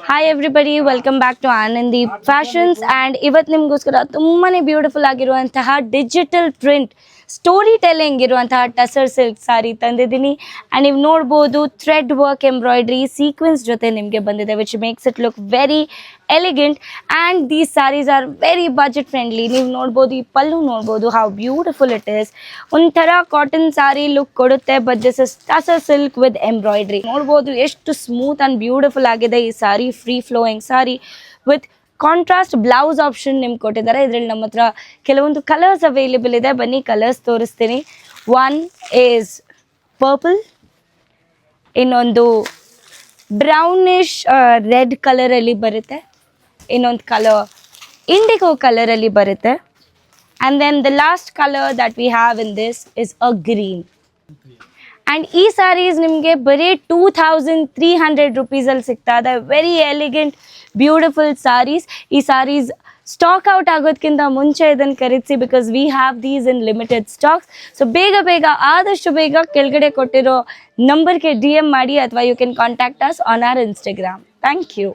Hi everybody, welcome back to Anandi Fashions. And ಇವತ್ತು ನಿಮಗೋಸ್ಕರ ತುಂಬಾ ಬ್ಯೂಟಿಫುಲ್ ಆಗಿರುವಂತಹ ಡಿಜಿಟಲ್ ಪ್ರಿಂಟ್ ಸ್ಟೋರಿ ಟೆಲ್ಲಿಂಗ್ ಇರುವಂತಹ ಟಸರ್ ಸಿಲ್ಕ್ ಸಾರಿ ತಂದಿದ್ದೀನಿ. ಆ್ಯಂಡ್ ನೀವು ನೋಡ್ಬೋದು ಥ್ರೆಡ್ ವರ್ಕ್ ಎಂಬ್ರಾಯ್ಡ್ರಿ ಸೀಕ್ವೆನ್ಸ್ ಜೊತೆ ನಿಮಗೆ ಬಂದಿದೆ, which makes it look very elegant. And these saris are very budget friendly. ನೀವು ನೋಡ್ಬೋದು, ಈ ಪಲ್ಲು ನೋಡ್ಬೋದು ಹೌ ಬ್ಯೂಟಿಫುಲ್ ಇಟ್ ಈಸ್. ಒಂಥರ ಕಾಟನ್ ಸಾರಿ ಲುಕ್ ಕೊಡುತ್ತೆ, but this is tussar silk with embroidery. ನೋಡ್ಬೋದು ಎಷ್ಟು ಸ್ಮೂತ್ ಆ್ಯಂಡ್ ಬ್ಯೂಟಿಫುಲ್ ಆಗಿದೆ ಈ sari. Free flowing sari with contrast blouse option ನಿಮ್ಗೆ ಕೊಟ್ಟಿದ್ದಾರೆ. ಇದರಲ್ಲಿ ನಮ್ಮ ಹತ್ರ ಕೆಲವೊಂದು ಕಲರ್ಸ್ ಅವೈಲೇಬಲ್ ಇದೆ, ಬನ್ನಿ ಕಲರ್ಸ್ ತೋರಿಸ್ತೀನಿ. ಒನ್ ಈಸ್ ಪರ್ಪಲ್, ಇನ್ನೊಂದು ಬ್ರೌನಿಶ್ ರೆಡ್ ಕಲರಲ್ಲಿ ಬರುತ್ತೆ, ಇನ್ನೊಂದು ಕಲರ್ ಇಂಡಿಗೋ ಕಲರಲ್ಲಿ ಬರುತ್ತೆ, and then the last colour that we have in this is a green. And ಈ ಸ್ಯಾರೀಸ್ ನಿಮಗೆ ಬರೀ 2300 ರುಪೀಸಲ್ಲಿ ಸಿಗ್ತಾ ಇದೆ. Very elegant beautiful saris. ಈ ಸಾರೀಸ್ ಸ್ಟಾಕ್ ಔಟ್ ಆಗೋದಕ್ಕಿಂತ ಮುಂಚೆ ಇದನ್ನು ಖರೀದಿಸಿ, because we have these in limited stocks. So ಬೇಗ ಆದಷ್ಟು ಬೇಗ ಕೆಳಗಡೆ ಕೊಟ್ಟಿರೋ ನಂಬರ್ಗೆ DM ಮಾಡಿ, ಅಥವಾ you can contact us on our Instagram. Thank you.